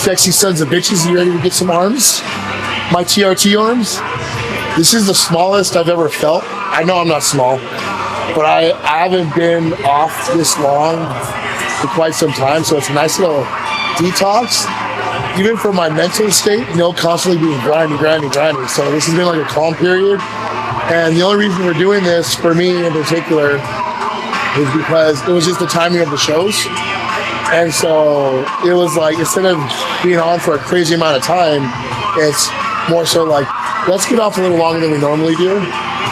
Sexy sons of bitches, you ready to get some arms? My TRT arms. This is the smallest I've ever felt. I know I'm not small, but I haven't been off this long for quite some time, so it's a nice little detox. Even for my mental state, constantly being grinding. So this has been like a calm period. And the only reason we're doing this, for me in particular, is because it was just the timing of the shows. And so it was like, instead of being on for a crazy amount of time, it's more so like, let's get off a little longer than we normally do,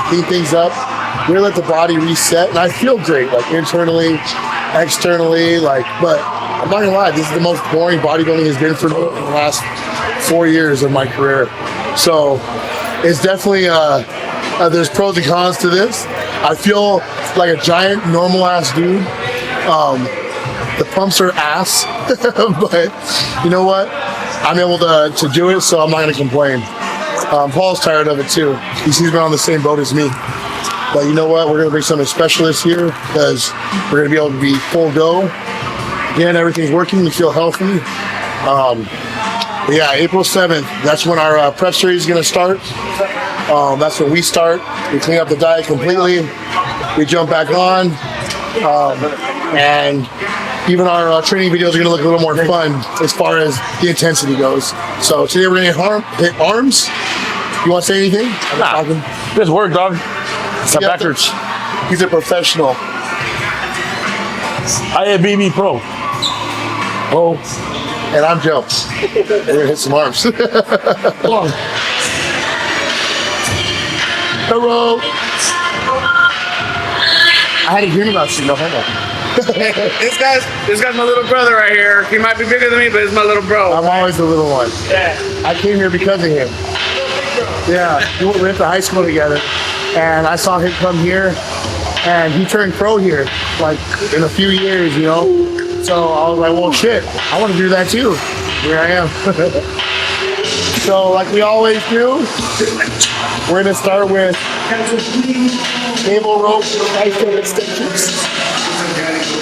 clean things up, really let the body reset. And I feel great, like internally, externally, but I'm not gonna lie, this is the most boring bodybuilding has been for me in the last 4 years of my career. So it's definitely, there's pros and cons to this. I feel like a giant, normal ass dude. The pumps are ass, but you know what? I'm able to do it, so I'm not gonna complain. Paul's tired of it too. He's been on the same boat as me. But you know what? We're gonna bring some specialists here because we're gonna be able to be full go. Again, everything's working. We feel healthy. But yeah, April 7th. That's when our prep series is gonna start. That's when we start. We clean up the diet completely. We jump back on, and even our training videos are gonna look a little more fun as far as the intensity goes. So today we're gonna hit arms. You want to say anything? Nah, just work, dog. Some backwards. He's a professional. IFBB Pro. Oh, and I'm Joe. We're gonna hit some arms. Hello. I had a dream about you. No, hold on. This guy's my little brother right here. He might be bigger than me, but he's my little bro. I'm always the little one. Yeah. I came here because of him. Yeah, we went to high school together, and I saw him come here, and he turned pro here, like in a few years, So I was like, well, shit, I want to do that too. Here I am. So like we always do, we're gonna start with cable rope, bicep extensions.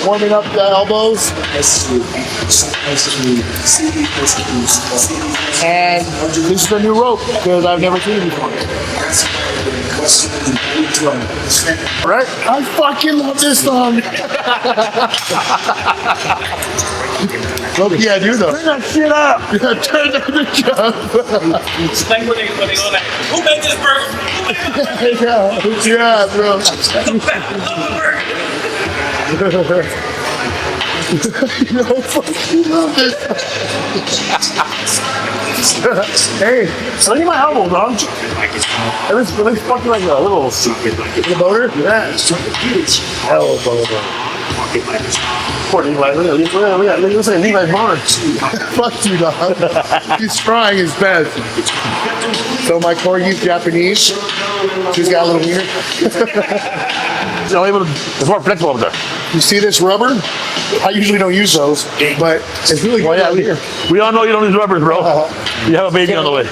Warming up the elbows. And this is a new rope because I've never seen it before. Right? I fucking love this song. Yeah, I do though. Turn that shit up. Yeah, turn that bitch up. It's like when they go like, who made this burger? Yeah, bro. Fucking love this. Hey, look at my elbow, dog. It looks fucking like a little boner. Yeah. Elbow. Poor Levi. Look at Levi's boner. Fuck you, dog. He's trying his best. So my corgi's Japanese. She's got a little weird. It's more flexible over there. You see this rubber? I usually don't use those, but it's really good out here. We all know you don't use rubbers, bro. You have a baby on the way.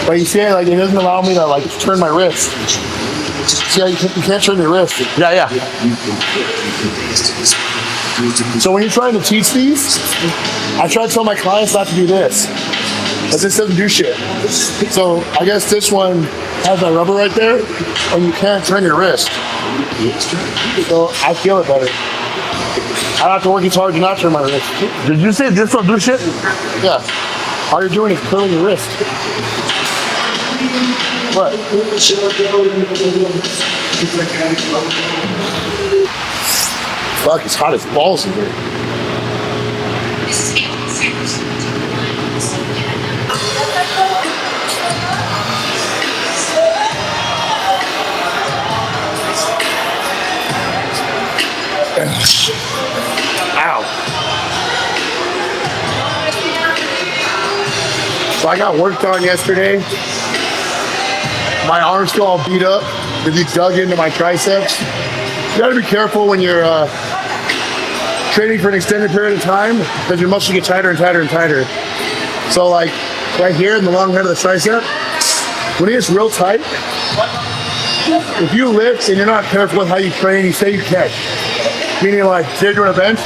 But you see, it doesn't allow me to turn my wrist. See how you can't turn your wrist. Yeah. So when you're trying to teach these, I try to tell my clients not to do this. But this doesn't do shit. So I guess this one has that rubber right there, and you can't turn your wrist. So I feel it better. I don't have to work as hard to not turn my wrist. Did you say this one do shit? Yeah. All you're doing is curling your wrist. What? Fuck, it's hot as balls in here. Ow. So I got worked on yesterday. My arms still all beat up because he dug into my triceps. You gotta be careful when you're training for an extended period of time because your muscles get tighter and tighter and tighter. So like right here in the long head of the tricep, when it gets real tight, if you lift and you're not careful with how you train, you say you catch. Meaning like, say you're doing a bench,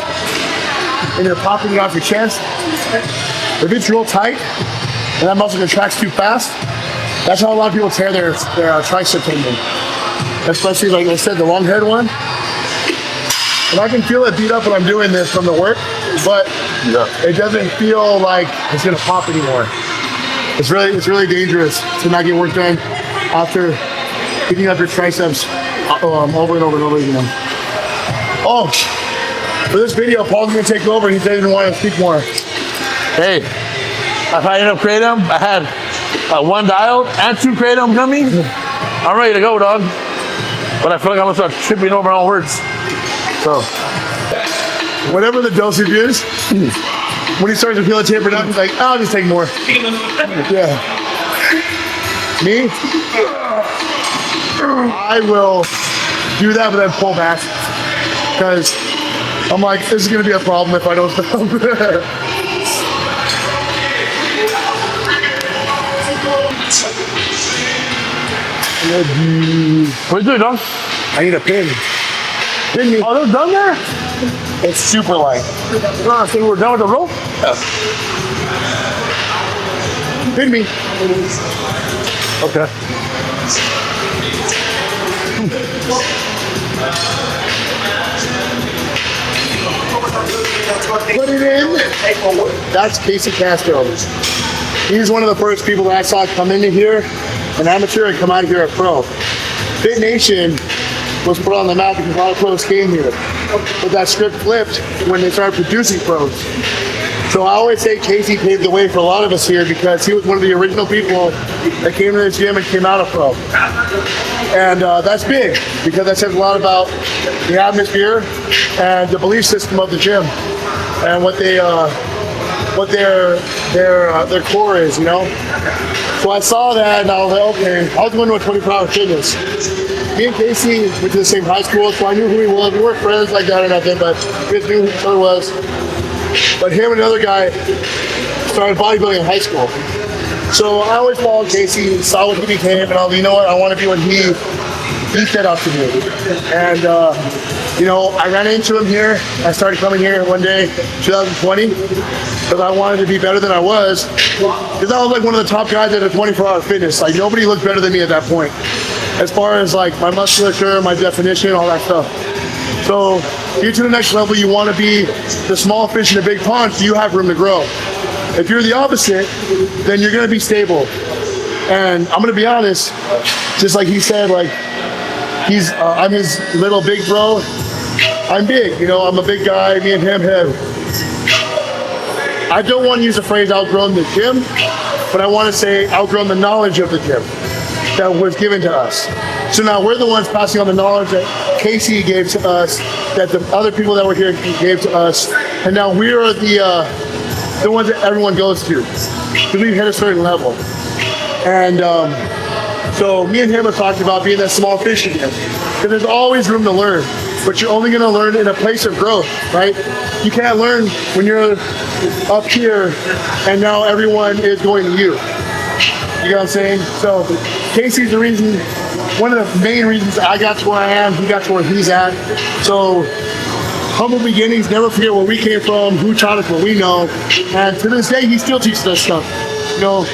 and you're popping it off your chest, if it's real tight and that muscle contracts too fast, that's how a lot of people tear their tricep tendon. Especially, like I said, the long head one. And I can feel it beat up when I'm doing this from the work, but it doesn't feel like it's gonna pop anymore. It's really dangerous to not get work done after beating up your triceps over and over and over again. Oh, for this video, Paul's gonna take over. He said he didn't want to speak more. Hey, if I end up kratom, I had 1 dialed and 2 kratom coming. I'm ready to go, dog. But I feel like I'm gonna start tripping over my own words. So, whatever the dosage is, when he starts to feel it tapered up, he's like, I'll just take more. Yeah. Me? I will do that, but then pull back. Because I'm like, this is going to be a problem if I don't stop. what you doing, dog? I need a pin. Pin me. Oh, they're done there? It's super light. I think we're done with the rope? Pin me. Okay. Put it in. That's Casey Castro. He's one of the first people that I saw come into here, an amateur, and come out of here a pro. Fit Nation was put on the map because a lot of pros came here. But that script flipped when they started producing pros. So I always say Casey paved the way for a lot of us here because he was one of the original people that came to the gym and came out of pro. And that's big because that says a lot about the atmosphere and the belief system of the gym and what their core is, you know. So I saw that and I was like, okay, I was going to a 24-hour fitness. Me and Casey went to the same high school, so I knew who he was. We weren't friends like that or nothing, but we just knew who each other was. But him and another guy started bodybuilding in high school. So I always followed Casey, saw what he became, and I was like, you know what, I want to be what he set out to do. And, you know, I ran into him here. I started coming here one day, 2020, because I wanted to be better than I was. Because I was like one of the top guys at a 24-hour fitness. Like, nobody looked better than me at that point. As far as like my musculature, my definition, all that stuff. So to get to the next level, you want to be the small fish in a big pond, so you have room to grow. If you're the opposite, then you're going to be stable. And I'm going to be honest, just like he said, like I'm his little big bro. I'm big, you know, I'm a big guy. Me and him have, I don't want to use the phrase outgrown the gym, but I want to say outgrown the knowledge of the gym that was given to us. So now we're the ones passing on the knowledge that Casey gave to us, that the other people that were here gave to us, and now we are the ones that everyone goes to, because we've hit a certain level. And so me and him have talked about being that small fish again, because there's always room to learn, but you're only going to learn in a place of growth, right? You can't learn when you're up here and now everyone is going to you. You know what I'm saying? So Casey's the reason, one of the main reasons I got to where I am, he got to where he's at. So humble beginnings, never forget where we came from, who taught us what we know. And to this day, he still teaches us stuff. You know,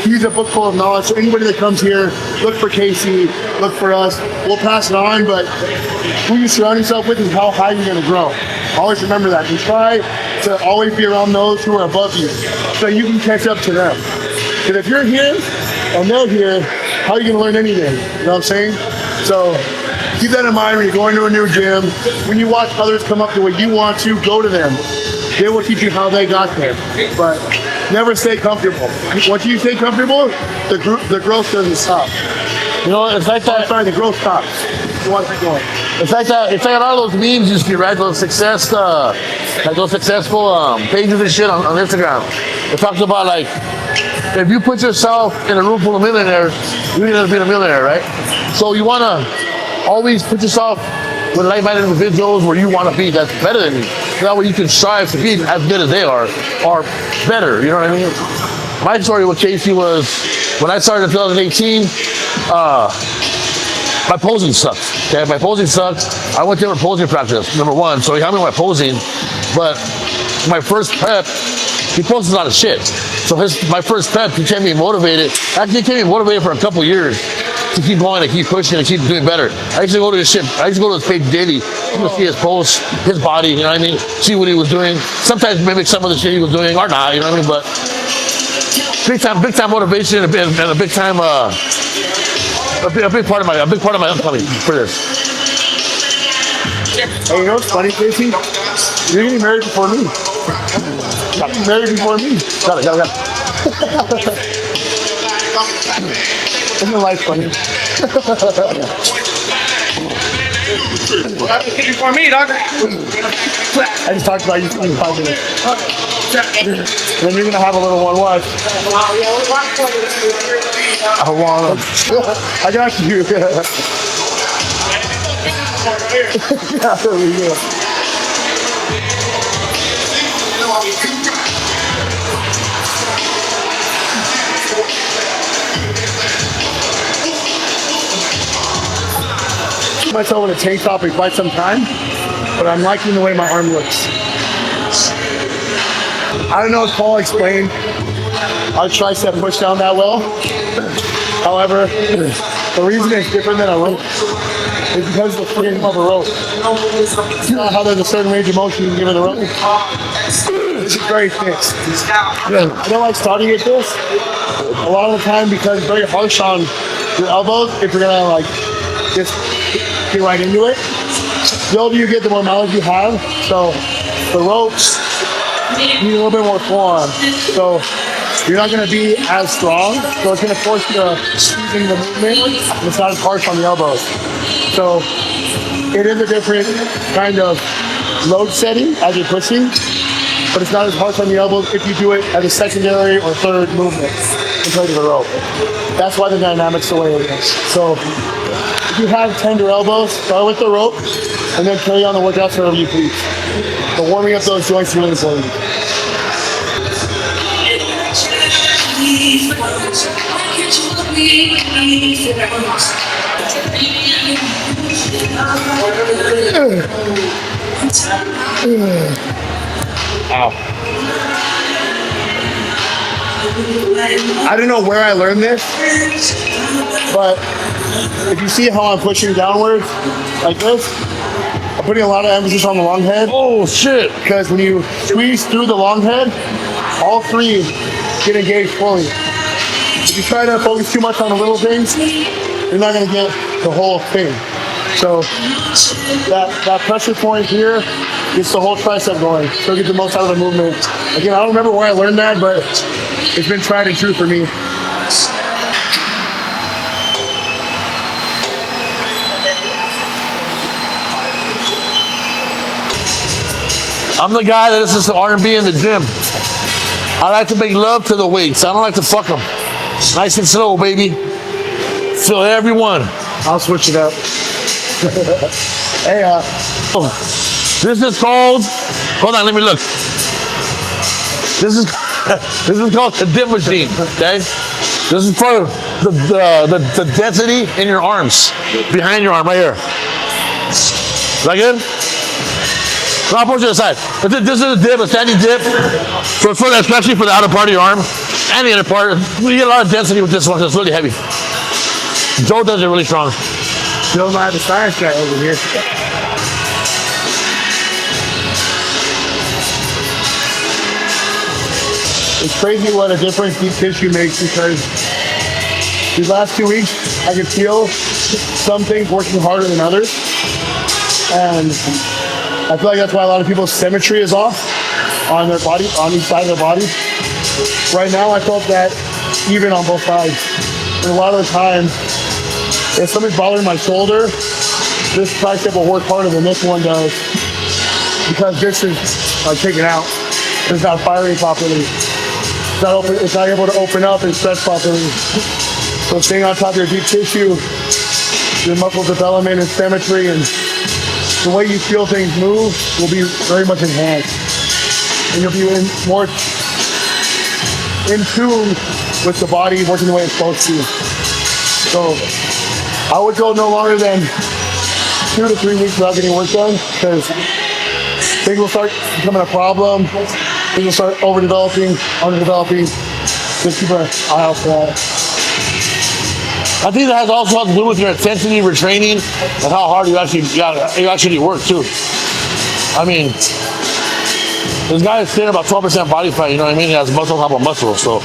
he's a book full of knowledge. So anybody that comes here, look for Casey, look for us. We'll pass it on, but who you surround yourself with is how high you're gonna grow. Always remember that. And try to always be around those who are above you so you can catch up to them. Because if you're here and they're here, how are you going to learn anything? You know what I'm saying? So keep that in mind when you're going to a new gym. When you watch others come up to what you want to, go to them. They will teach you how they got there. But never stay comfortable. Once you stay comfortable, the growth doesn't stop. You know, it's like that. Sorry, the growth stops. Once it's going. It's like that. It's like a lot of those memes you see, right? Those like those successful pages and shit on Instagram. It talks about like, if you put yourself in a room full of millionaires, you're gonna be a millionaire, right? So you wanna always put yourself with like-minded individuals where you wanna be that's better than you. So that way you can strive to be as good as they are, or better, you know what I mean? My story with Casey was, when I started in 2018, my posing sucked. Okay, my posing sucked. I went there for posing practice, number one. So he had me with my posing. But my first prep, he posts a lot of shit. So my first prep, he kept me motivated. Actually, he kept me motivated for a couple years to keep going, to keep pushing, and keep doing better. I used to go to his shit. I used to go to his page daily to see his posts, his body, you know what I mean? See what he was doing. Sometimes mimic some of the shit he was doing or not, you know what I mean? But big time motivation and a big time, a big part of my upcoming for this. Hey, you know what's funny, Casey? You're getting married before me. You're getting married before me. Got it. Isn't life funny? Before me, dog. I just talked about you in 5 minutes. And then you're gonna have a little one. Watch. I want him. I got you. Yeah, there we go. Myself in a tank top for quite some time, but I'm liking the way my arm looks. I don't know if Paul explained our tricep push down that well. However, the reason it's different than a rope is because of the frame of a rope. You know how there's a certain range of motion you can give it a rope? This is very fixed. I don't like starting with this a lot of the time because it's very harsh on your elbows if you're gonna like just get right into it. The older you get, the more mileage you have. So the ropes need a little bit more form. So you're not going to be as strong. So it's going to force you to squeeze into the movement. And it's not as harsh on the elbows. So it is a different kind of load setting as you're pushing, but it's not as harsh on the elbows if you do it as a secondary or third movement compared to the rope. That's why the dynamic's the way it is. So if you have tender elbows, start with the rope and then carry on the workouts wherever you please. But warming up those joints is really important. Ow. I don't know where I learned this, but if you see how I'm pushing downwards like this, I'm putting a lot of emphasis on the long head. Oh shit! Because when you squeeze through the long head, all three get engaged fully. If you try to focus too much on the little things, you're not going to get the whole thing. So that pressure point here gets the whole tricep going. So get the most out of the movement. Again, I don't remember where I learned that, but it's been tried and true for me. I'm the guy that listens to R&B in the gym. I like to make love to the weights. I don't like to fuck them. Nice and slow, baby. Feel every one. I'll switch it up. Hey, this is called. Hold on, let me look. This is this is called the dip machine. Okay, this is for the density in your arms, behind your arm, right here. Is that good? No, I'll push it aside. This is a dip, a standing dip. So it's for that, especially for the outer part of your arm and the inner part. We get a lot of density with this one, so it's really heavy. Joe does it really strong. Joe's not the science guy over here. It's crazy what a difference deep tissue makes because these last 2 weeks, I could feel some things working harder than others. And I feel like that's why a lot of people's symmetry is off on their body, on each side of their body. Right now, I felt that even on both sides. And a lot of the time, if something's bothering my shoulder, this tricep will work harder than this one does because this is like taken out. It's not firing properly. It's not able to open up and stretch properly. So staying on top of your deep tissue, your muscle development and symmetry and the way you feel things move will be very much enhanced. And you'll be more in tune with the body working the way it's supposed to. So I would go no longer than 2 to 3 weeks without getting work done because things will start becoming a problem. Things will start overdeveloping, underdeveloping. Just keep an eye out for that. I think that has also to do with your intensity, your training, and how hard you actually work too. I mean, this guy is sitting about 12% body fat. You know what I mean? He has muscle on top of muscle. So,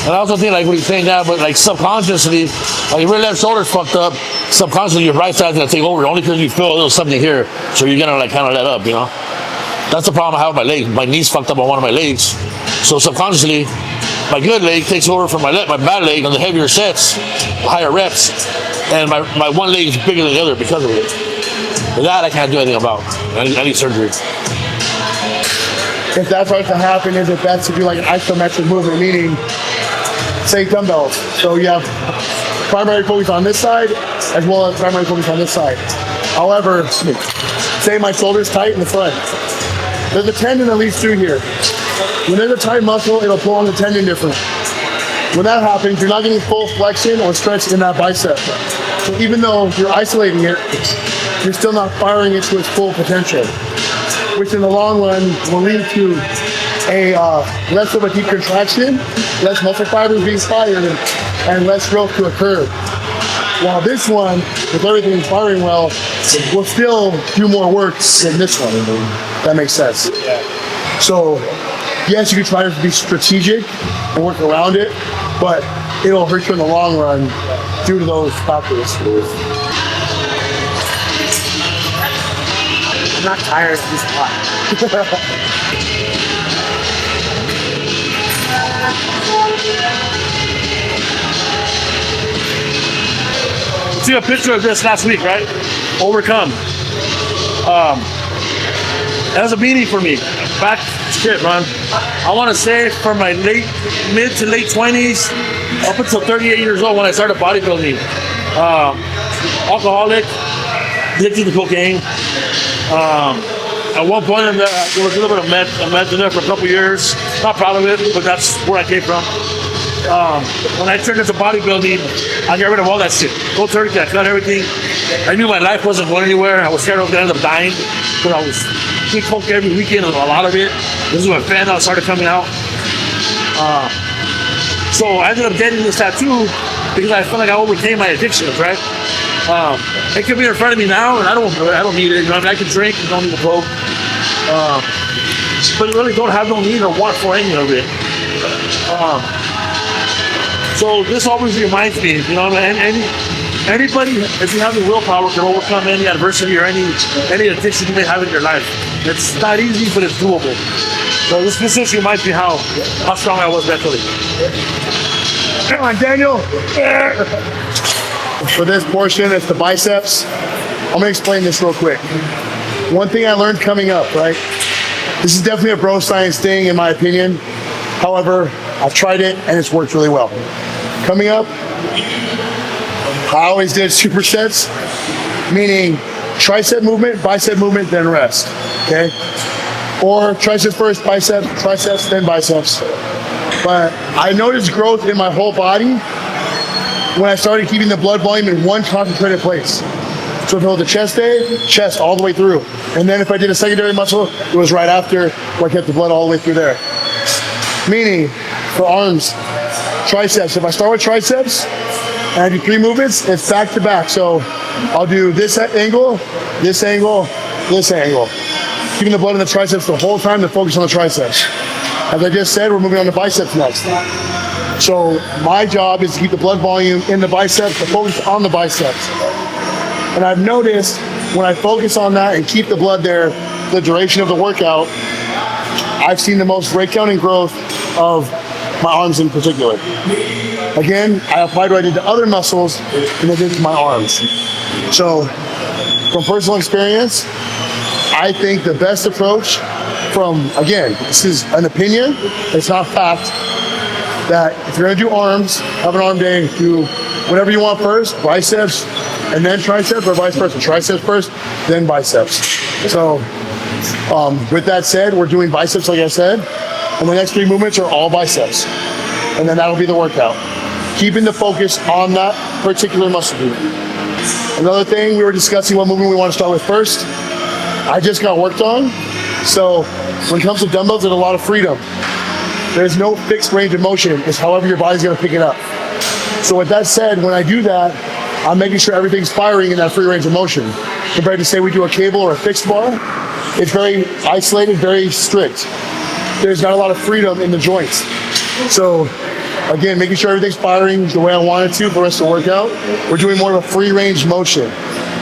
and I also think like what he's saying now, but like subconsciously, like your left shoulder's fucked up. Subconsciously, your right side's gonna take over only because you feel a little something here. So you're gonna like kind of let up. You know, that's the problem I have with my leg. My knee's fucked up on one of my legs. So subconsciously, my good leg takes over from my bad leg on the heavier sets, higher reps, and my one leg is bigger than the other because of it. And that I can't do anything about. I need surgery. If that starts to happen, is it best to do like an isometric movement, meaning say dumbbells. So you have primary focus on this side as well as primary focus on this side. However, say my shoulder's tight in the front. There's a tendon that leads through here. When there's a tight muscle, it'll pull on the tendon different. When that happens, you're not getting full flexion or stretch in that bicep. So even though you're isolating it, you're still not firing it to its full potential, which in the long run will lead to a less of a deep contraction, less muscle fibers being fired, and less growth to occur. While this one, with everything firing well, will still do more work than this one. That makes sense. So, yes, you can try to be strategic and work around it, but it'll hurt you in the long run due to those factors. I'm not tired of this hot. See a picture of this last week, right? Overcome. That was a beanie for me. Back shit, man. I want to say from my mid to late 20s up until 38 years old when I started bodybuilding. Alcoholic, addicted to cocaine. At one point, there was a little bit of meth in there for a couple years. Not proud of it, but that's where I came from. When I turned into bodybuilding, I got rid of all that shit. Cold turkey, I cut everything. I knew my life wasn't going anywhere. I was scared I was going to end up dying because I was eating coke every weekend, and a lot of it. This is when fentanyl started coming out. So I ended up getting this tattoo because I felt like I overcame my addictions, right? It could be in front of me now, and I don't need it. You know, I mean, I can drink and don't need a coke, but I really don't have no need or want for any of it. So this always reminds me, you know, anybody, if you have the willpower, can overcome any adversity or any addiction you may have in your life. It's not easy, but it's doable. So this just reminds me how strong I was mentally. Come on, Daniel. For this portion, it's the biceps. I'm gonna explain this real quick. One thing I learned coming up, right? This is definitely a bro science thing in my opinion. However, I've tried it and it's worked really well. Coming up, I always did supersets, meaning tricep movement, bicep movement, then rest, okay? Or triceps first, biceps, triceps, then biceps. But I noticed growth in my whole body when I started keeping the blood volume in one concentrated place. So if it was a chest day, chest all the way through. And then if I did a secondary muscle, it was right after where I kept the blood all the way through there. Meaning, for arms, triceps, if I start with triceps and I do 3 movements, it's back to back. So I'll do this angle, this angle, this angle. Keeping the blood in the triceps the whole time to focus on the triceps. As I just said, we're moving on to biceps next. So my job is to keep the blood volume in the biceps, to focus on the biceps. And I've noticed when I focus on that and keep the blood there the duration of the workout, I've seen the most breakdown and growth of my arms in particular. Again, I applied what I did to other muscles and I did to my arms. So from personal experience, I think the best approach again, this is an opinion, it's not fact, that if you're gonna do arms, have an arm day, do whatever you want first, biceps, and then triceps, or vice versa, triceps first, then biceps. So with that said, we're doing biceps like I said, and the next 3 movements are all biceps. And then that'll be the workout. Keeping the focus on that particular muscle group. Another thing, we were discussing what movement we want to start with first. I just got worked on. So when it comes to dumbbells, there's a lot of freedom. There's no fixed range of motion. It's however your body's gonna pick it up. So with that said, when I do that, I'm making sure everything's firing in that free range of motion. Compared to say we do a cable or a fixed bar, it's very isolated, very strict. There's not a lot of freedom in the joints. So again, making sure everything's firing the way I want it to for the rest of the workout. We're doing more of a free range motion,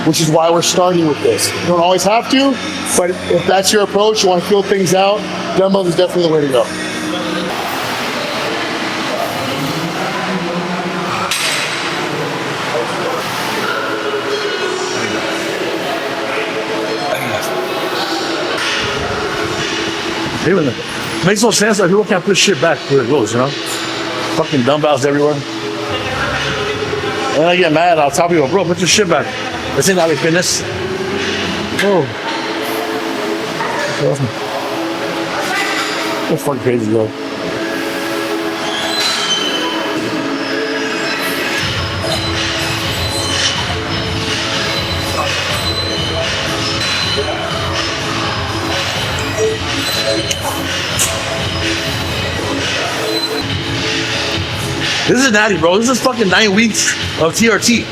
which is why we're starting with this. You don't always have to, but if that's your approach, you want to feel things out, dumbbells is definitely the way to go. Even makes no sense. Like people can't put shit back where it goes, you know? Fucking dumbbells everywhere. And I get mad. I'll tell people, bro, put your shit back. This ain't how we fitness. Oh. That's fucking crazy, bro. This is natty, bro. This is fucking 9 weeks of TRT.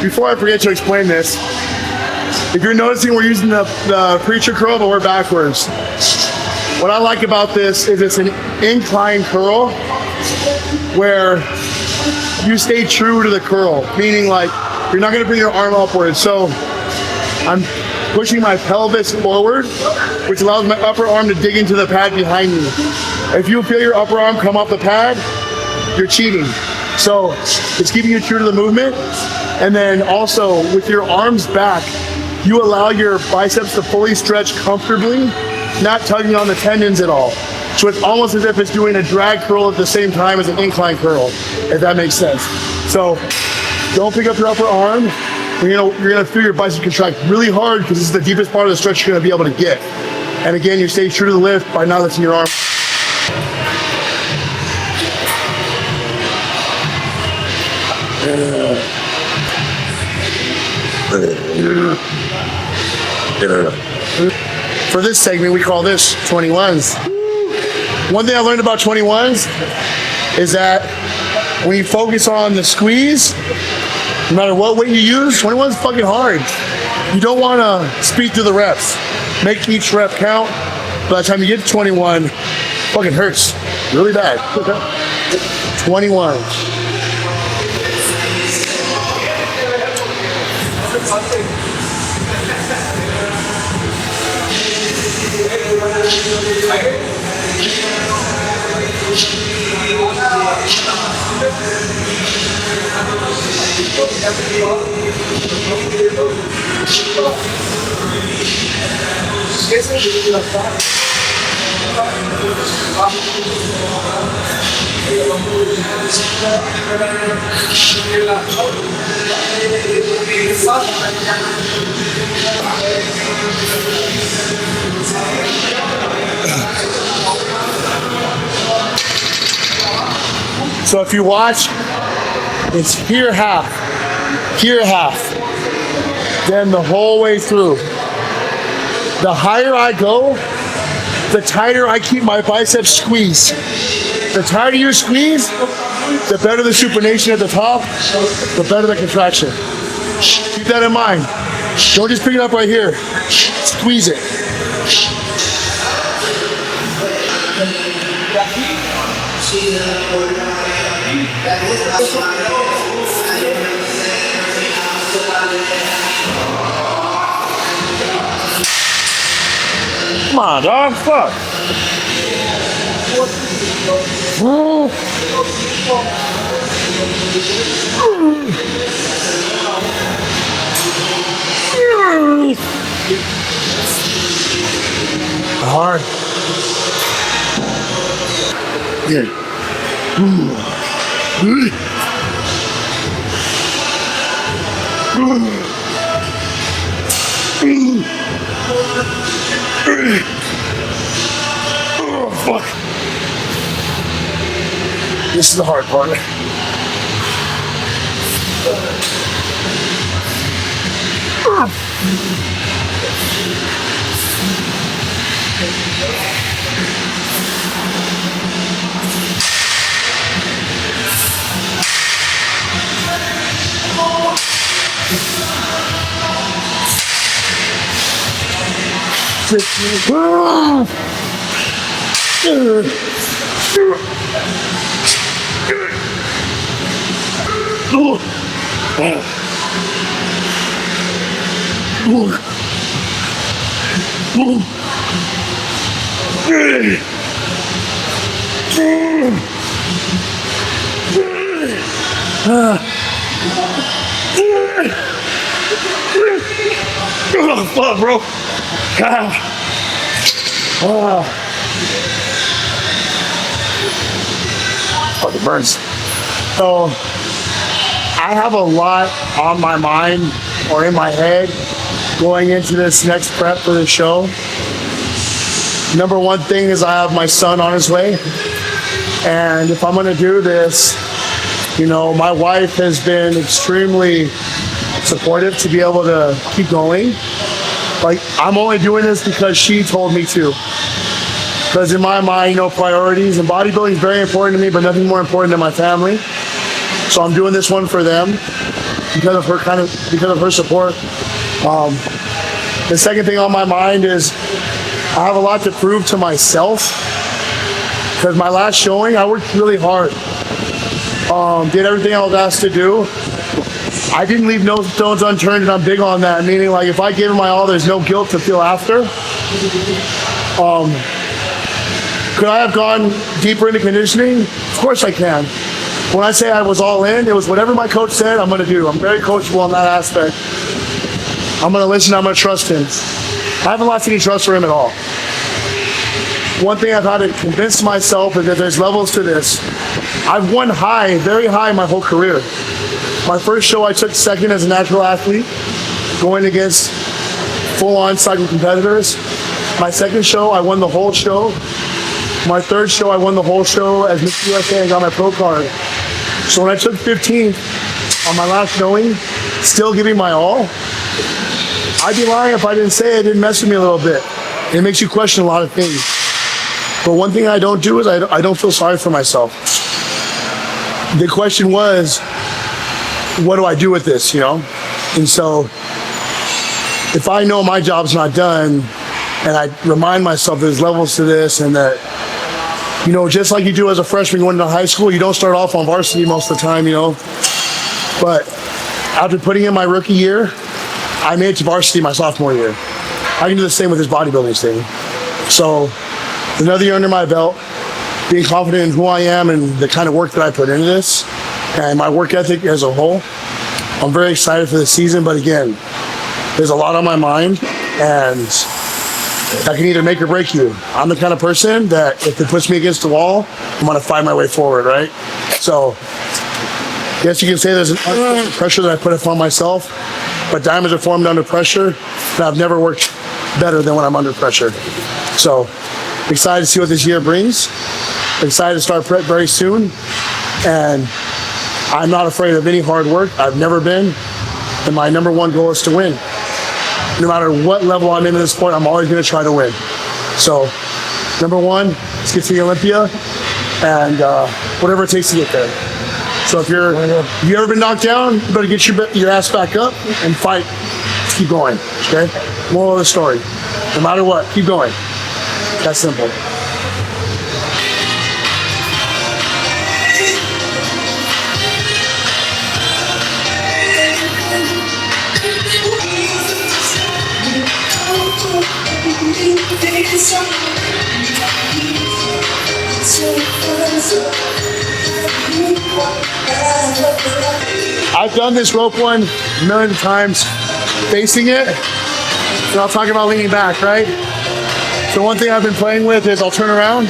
Before I forget to explain this, if you're noticing we're using the preacher curl, but we're backwards. What I like about this is it's an incline curl where you stay true to the curl, meaning like you're not gonna bring your arm upward. So I'm pushing my pelvis forward, which allows my upper arm to dig into the pad behind me. If you feel your upper arm come off the pad, you're cheating. So it's keeping you true to the movement. And then also with your arms back, you allow your biceps to fully stretch comfortably, not tugging on the tendons at all. So it's almost as if it's doing a drag curl at the same time as an incline curl, if that makes sense. So don't pick up your upper arm. You're gonna feel your biceps contract really hard because this is the deepest part of the stretch you're gonna be able to get. And again, you stay true to the lift by not lifting your arm. For this segment, we call this 21s. One thing I learned about 21s is that when you focus on the squeeze, no matter what weight you use, 21's fucking hard. You don't want to speed through the reps. Make each rep count. By the time you get to 21, fucking hurts really bad. 21. So if you watch, it's here half, then the whole way through. The higher I go, the tighter I keep my biceps squeezed. The tighter you squeeze, the better the supination at the top, the better the contraction. Keep that in mind. Don't just pick it up right here. Squeeze it. Come on, dog. Fuck. Hard. Yeah. Oh, fuck. This is the hard part. Oh, fuck, bro. Fucking burns. So, I have a lot on my mind or in my head going into this next prep for the show. Number one thing is I have my son on his way. And if I'm gonna do this, you know, my wife has been extremely supportive to be able to keep going. Like, I'm only doing this because she told me to. Because in my mind, you know, priorities, and bodybuilding is very important to me, but nothing more important than my family. So I'm doing this one for them because of her support. The second thing on my mind is I have a lot to prove to myself. Because my last showing, I worked really hard. Did everything I was asked to do. I didn't leave no stones unturned, and I'm big on that. Meaning, like, if I gave it my all, there's no guilt to feel after. Could I have gone deeper into conditioning? Of course I can. When I say I was all in, it was whatever my coach said, I'm going to do. I'm very coachable in that aspect. I'm going to listen. I'm going to trust him. I haven't lost any trust for him at all. One thing I've had to convince myself is that there's levels to this. I've won high, very high my whole career. My first show, I took second as a natural athlete, going against full-on cycle competitors. My second show, I won the whole show. My third show, I won the whole show as Mr. USA and got my pro card. So when I took 15th on my last showing, still giving my all, I'd be lying if I didn't say it didn't mess with me a little bit. It makes you question a lot of things. But one thing I don't do is I don't feel sorry for myself. The question was, what do I do with this, you know? And so if I know my job's not done, and I remind myself there's levels to this, and that, you know, just like you do as a freshman going into high school, you don't start off on varsity most of the time, you know. But after putting in my rookie year, I made it to varsity my sophomore year. I can do the same with this bodybuilding thing. So another year under my belt, being confident in who I am and the kind of work that I put into this, and my work ethic as a whole. I'm very excited for the season, but again, there's a lot on my mind, and that can either make or break you. I'm the kind of person that if it puts me against the wall, I'm gonna find my way forward, right? So, I guess you can say there's an pressure that I put upon myself, but diamonds are formed under pressure, and I've never worked better than when I'm under pressure. So, excited to see what this year brings. Excited to start prep very soon, and I'm not afraid of any hard work. I've never been, and my number one goal is to win. No matter what level I'm in at this point, I'm always going to try to win. So, number one, let's get to the Olympia, and whatever it takes to get there. So if you've ever been knocked down, you better get your ass back up and fight. Let's keep going, okay? Moral of the story. No matter what, keep going. That's simple. I've done this rope one a million times, facing it, and I'll talk about leaning back, right? So one thing I've been playing with is I'll turn around.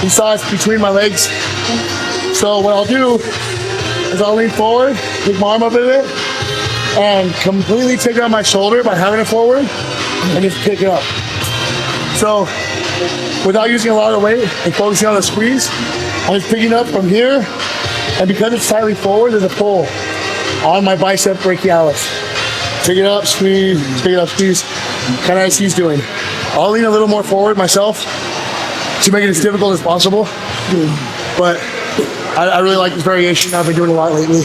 You saw it's between my legs. So what I'll do is I'll lean forward, pick my arm up a bit, and completely take it on my shoulder by having it forward, and just pick it up. So without using a lot of weight and focusing on the squeeze, I'm just picking up from here, and because it's slightly forward, there's a pull on my bicep brachialis. Pick it up, squeeze, pick it up, squeeze. Kind of as he's doing. I'll lean a little more forward myself to make it as difficult as possible. But I really like this variation. I've been doing a lot lately.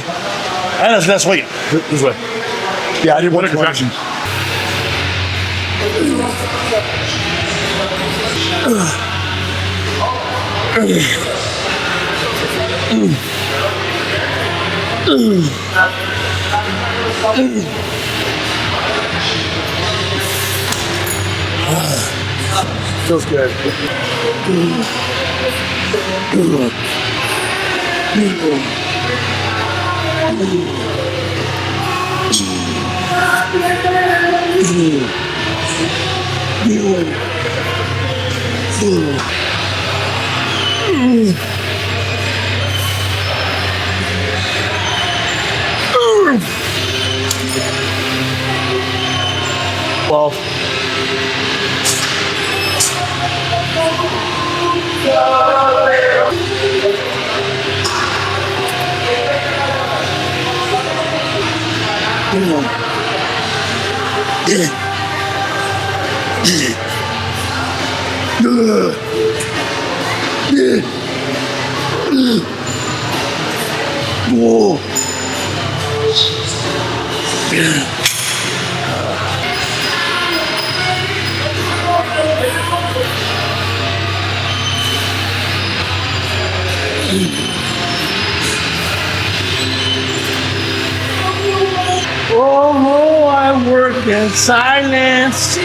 And that's weight. This way. Yeah, I did What one a contraction. Feels good. Well, whoa. Oh, I work in silence.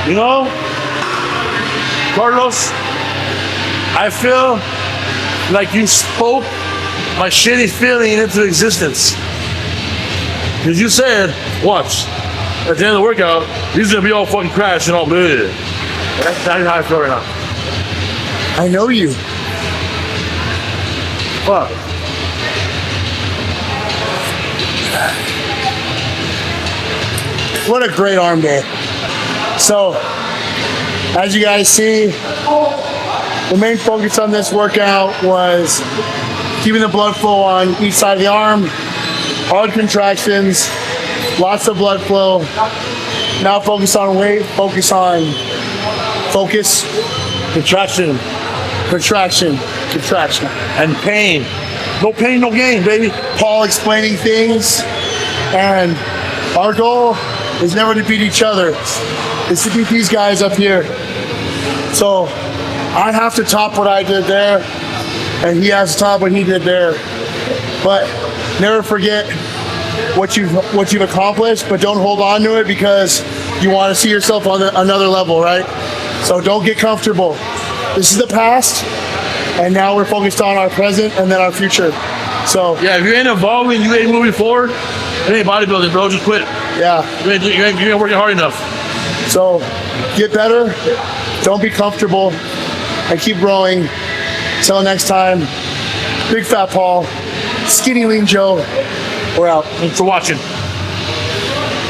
You know, Carlos, I feel like you spoke my shitty feeling into existence. Because you said, watch, at the end of the workout, he's gonna be all fucking crashed and all bleh. That's how I feel right now. I know you. Fuck. What a great arm day. So, as you guys see, the main focus on this workout was keeping the blood flow on each side of the arm, hard contractions, lots of blood flow. Now focus on weight, focus, Contraction contraction, contraction. and pain. No pain, no gain, baby. Paul explaining things, and our goal is never to beat each other. It's to beat these guys up here. So I have to top what I did there, and he has to top what he did there. But never forget what you've accomplished, but don't hold on to it because you want to see yourself on another level, right? So don't get comfortable. This is the past, and now we're focused on our present and then our future. So Yeah, if you ain't evolving, you ain't moving forward, it ain't bodybuilding, bro. Just quit. yeah. You ain't working hard enough. So get better, don't be comfortable, and keep growing. Till next time, Big Fat Paul, Skinny Lean Joe, we're out. Thanks for watching.